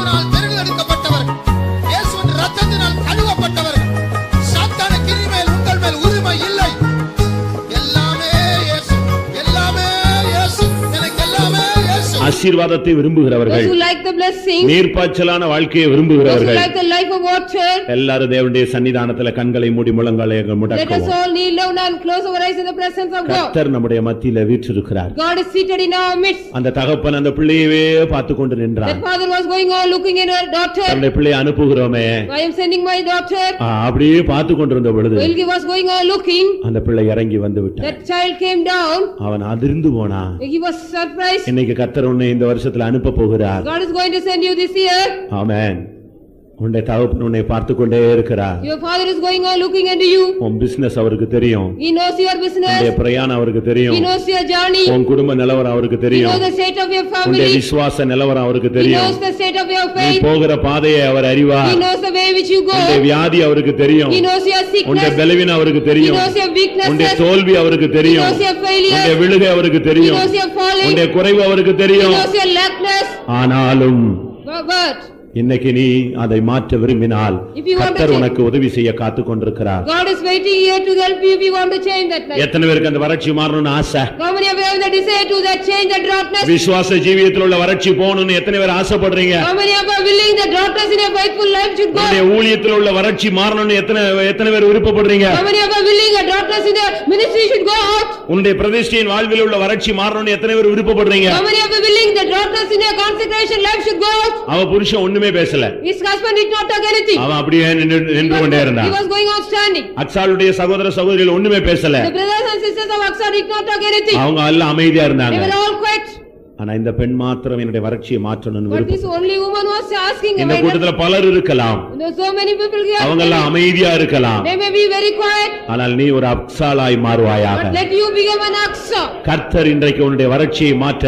ஆவியினால் தெரிந்தெடுக்கப்பட்டவர்கள், இயேசுவின் இரத்தத்தினால் கழுவப்பட்டவர்கள். சாத்தானுக்கு இனிமேல் உங்கள் மேல் உரிமை இல்லை. எல்லாமே இயேசு, எல்லாமே இயேசு, எனக்கு எல்லாமே இயேசு. ஆசீர்வாதத்தை விரும்புகிறவர்கள், Those who like the blessing, நீர்ப்பாய்ச்சலான வாழ்க்கையை those who விரும்புகிறவர்கள் like the life of water, எல்லாரும் தேவனுடைய சன்னிதானத்துல கண்களை மூடி முழங்காலை let us முடக்குவோம். all kneel down and close our eyes in the presence of God. கர்த்தர் நம்முடைய மத்தியில வீற்றிருக்கிறார். God is seated in our midst. அந்த தகப்பன் அந்த பிள்ளையவே பார்த்து கொண்டு நின்றார். That father was going on looking at her daughter. தன்னுடைய பிள்ளையை அனுப்புகிறோமே, I am sending my daughter. அப்படியே பார்த்து கொண்டிருந்த பொழுது While he was going on looking, அந்த பிள்ளை இறங்கி வந்து விட்டார். that child came down. அவன் அதிர்ந்து போனான். He was surprised. இன்னைக்கு கர்த்தர் உன்னை இந்த வருஷத்துல அனுப்ப போகிறார். God is going to send you this year. ஆமென். உன்னுடைய தகப்பன் உன்னை பார்த்து கொண்டே இருக்கிறார். Your father is going on looking into you. உன் பிசினஸ் அவருக்கு தெரியும். He knows your business. உன்னுடைய பிரயாணம் அவருக்கு He தெரியும். knows your journey. உன் குடும்ப நிலவரம் அவருக்கு He தெரியும். knows the state of your உன்னுடைய family. விசுவாச நிலவரம் அவருக்கு He தெரியும். knows the state of your நீ faith. போகிற பாதையை அவர் He அறிவார். knows the way which you go. உன்னுடைய வியாதி அவருக்கு தெரியும். He knows your உன்னுடைய sickness. பலவீனம் அவருக்கு He தெரியும். knows your உன்னுடைய weaknesses. தோல்வி அவருக்கு He தெரியும். knows your உன்னுடைய failures. விழுகை அவருக்கு He தெரியும். knows your falling. உன்னுடைய குறைவு அவருக்கு He தெரியும். knows your lackness. ஆனாலும் But இன்னைக்கு நீ அதை மாற்ற விரும்பினால் If you want to கர்த்தர் change- உனக்கு உதவி செய்ய காத்து கொண்டிருக்கிறார். God is waiting here to help you if you want to change that life. எத்தனை பேருக்கு அந்த வறட்சி மாறணும்னு ஆசை? How many of you have the desire to that change that darkness? விசுவாச ஜீவியத்தில் உள்ள வறட்சி போகணும்னு எத்தனை பேர் ஆசைப்படுறீங்க? How many of you are willing that darkness in your faithful life should go? உன்னுடைய ஊழியத்தில் உள்ள வறட்சி மாறணும்னு எத்தனை பேர் விருப்பப்படுறீங்க? How many of you are willing that darkness in your ministry should go out? உன்னுடைய பிரதிஷ்டையின் வாழ்வில் உள்ள வறட்சி மாறணும்னு எத்தனை பேர் விருப்பப்படுறீங்க? How many of you are willing that darkness in your consecration life should go out? அவ புருஷன் ஒண்ணுமே பேசல. His husband did not talk anything. அவன் அப்படியே நின்று கொண்டே He இருந்தான். was going on standing. அக்சாளுடைய சகோதர சகோதரிகள் ஒண்ணுமே பேசல. The brothers and sisters of Aksa did not talk anything. அவங்க எல்லாம் அமைதியா They இருந்தாங்க. were all quiet. ஆனா இந்த பெண் மாத்திரம் என்னுடைய வறட்சியை மாற்றணும்னு But this விருப்பம். only woman was asking இந்த about it. கூட்டத்துல பலர் இருக்கலாம். There are so many people here. அவங்க எல்லாம் அமைதியா இருக்கலாம். They may be very quiet. ஆனால் நீ ஒரு அக்சாலாய் மாறுவாயாக. But let you become an Aksa. கர்த்தர் இன்றைக்கு உன்னுடைய வறட்சியை மாற்ற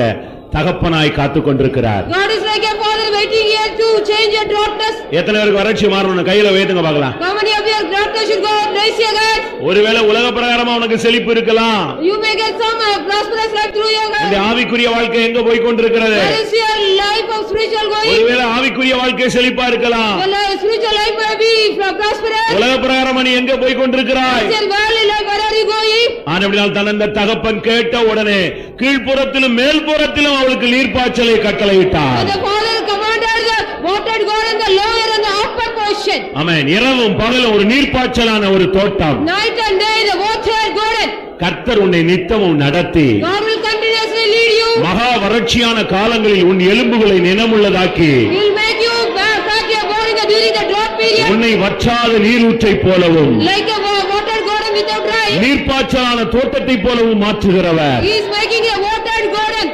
தகப்பனாய் காத்து கொண்டிருக்கிறார். God is like a father waiting here to change your darkness. எத்தனை பேருக்கு வறட்சி மாறணும்? கையில வைத்துங்க பார்க்கலாம். How many of your darkness should go out? Raise your hands. ஒருவேளை உலக பிரகாரமா உனக்கு செழிப்பு இருக்கலாம். You may get some prosperous life through your இந்த hands. ஆவிக்குரிய வாழ்க்கை எங்க போய் கொண்டிருக்கிறது? Where is your life of spiritual going? ஒருவேளை ஆவிக்குரிய வாழ்க்கை செழிப்பா இருக்கலாம். Your spiritual life may be prosperous. உலக பிரகாரமா நீ எங்க போய் கொண்டிருக்கிறாய்? Your worldly life, where are you going? ஆனபடியால் தனந்த தகப்பன் கேட்ட உடனே கீழ்ப்புறத்திலும் மேல்புறத்திலும் அவளுக்கு நீர்ப்பாய்ச்சலை கட்டளையிட்டார். And the father commanded the watered garden, the lower and the upper portion. ஆமென். இரவும் பகலும் ஒரு நீர்ப்பாய்ச்சலான ஒரு தோட்டம். Night and day, the watered garden. கர்த்தர் உன்னை நித்தமும் நடத்தி God will continuously lead you. மகா வறட்சியான காலங்களில் உன் எலும்புகளை நினமுள்ளதாக்கி He will make you pack your body during the drought period. உன்னை வற்றாத நீரூற்றை போலவும் Like a watered garden without dry. நீர்ப்பாய்ச்சலான தோட்டத்தை போலவும் மாற்றுகிறவர். He is making a watered garden.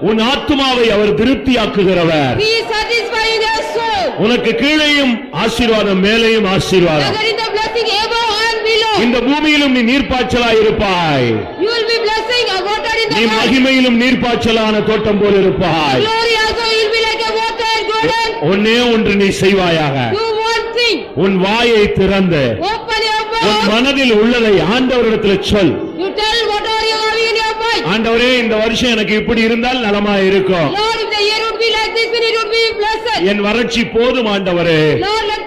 உன் ஆத்துமாவை அவர் திருப்தியாக்குகிறவர். He is satisfying your soul. உனக்கு கீழேயும் ஆசீர்வாதம், மேலேயும் ஆசீர்வாதம். There is the blessing above and below. இந்த பூமியிலும் நீ நீர்ப்பாய்ச்சலாய் இருப்பாய். You will be blessing a water in நீ the earth. மகிமையிலும் நீர்ப்பாய்ச்சலான தோட்டம் போல் இருப்பாய். Glory also will be like a watered garden. ஒன்னே ஒன்று நீ செய்வாயாக. Do one thing. உன் வாயை திறந்து Open your உன் mouth. மனதில் உள்ளதை ஆண்டவரிடத்தில் சொல். You tell what are you having in your mind. ஆண்டவரே, இந்த வருஷம் எனக்கு இப்படி இருந்தால் நலமா இருக்கும். Lord, if the year would be like this, then it would be blessed. என் வறட்சி போதும் ஆண்டவரே. Lord, let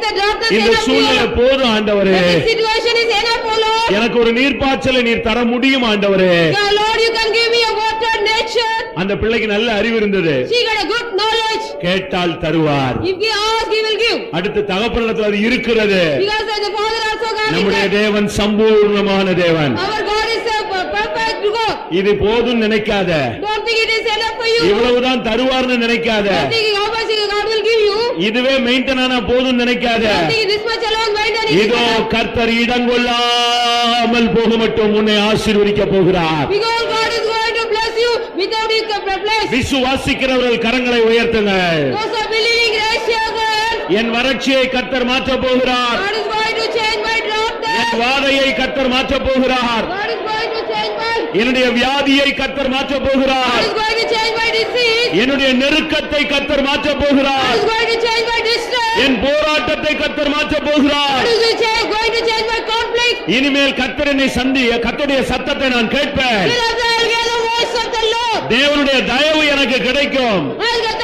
the darkness இந்த enough சூழ்நிலை here. போதும் ஆண்டவரே. This situation is enough, O Lord. எனக்கு ஒரு நீர்ப்பாய்ச்சலை நீர் தர முடியும் ஆண்டவரே. Yeah, Lord, you can give me a watered nature. அந்த பிள்ளைக்கு நல்ல அறிவு இருந்தது. She got a good knowledge. கேட்டால் தருவார். If we ask, he will give. அடுத்து தகப்பனிடத்தில் அது இருக்கிறது. Because the Father also got நம்முடைய it. தேவன் சம்பூர்ணமான தேவன். Our God is a perfect God. இது போதும் நினைக்காத. Don't think it is enough for you. இவ்வளவுதான் தருவார்னு நினைக்காத. Don't think how much God will give you. இதுவே மெயின்டைன் ஆனா போதும் நினைக்காத. Don't think this much alone maintain it. இதோ கர்த்தர் இடங்கொள்ளாமல் போக மட்டும் உன்னை ஆசீர்வதிக்க போகிறார். Because God is going to bless you without you bless. விசுவாசிக்கிறவர்கள் கரங்களை உயர்த்துங்கள். Those are believing, raise your hand. என் வறட்சியை கர்த்தர் மாற்ற போகிறார். God is going to change my darkness. என் வாதையை கர்த்தர் மாற்ற போகிறார். God is going to change my. என்னுடைய வியாதியை கர்த்தர் மாற்ற God போகிறார். is going to change my disease. என்னுடைய நெருக்கத்தை கர்த்தர் மாற்ற God போகிறார். is going to change my distress. என் போராட்டத்தை கர்த்தர் மாற்ற போகிறார். God is going to change my conflict. இனிமேல் கர்த்தர் என்னை கர்த்தருடைய சத்தத்தை நான் கேட்பேன். Will I hear the voice of the Lord? தேவனுடைய தயவு எனக்கு கிடைக்கும். I'll get